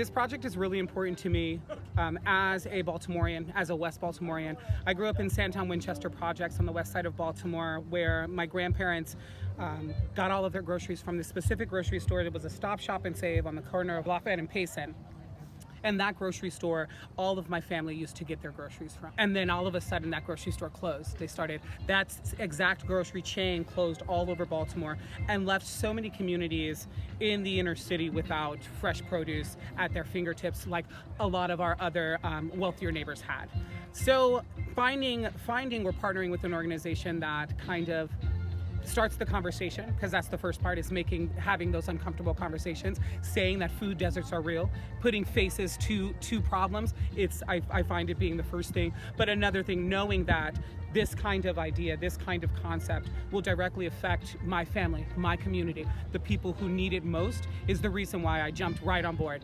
This project is really important to me as a Baltimorean, as a West Baltimorean. I grew up in Sandtown Winchester projects on the west side of Baltimore, where my grandparents got all of their groceries from this specific grocery store. It was a Stop Shop and Save on the corner of Lafayette and Payson. And that grocery store, all of my family used to get their groceries from. And then all of a sudden that grocery store closed. That exact grocery chain closed all over Baltimore and left so many communities in the inner city without fresh produce at their fingertips like a lot of our other wealthier neighbors had. So finding or partnering with an organization that kind of starts the conversation, because that's the first part, is having those uncomfortable conversations, saying that food deserts are real, putting faces to problems. I find it being the first thing. But another thing, knowing that this kind of idea, this kind of concept will directly affect my family, my community, the people who need it most, is the reason why I jumped right on board.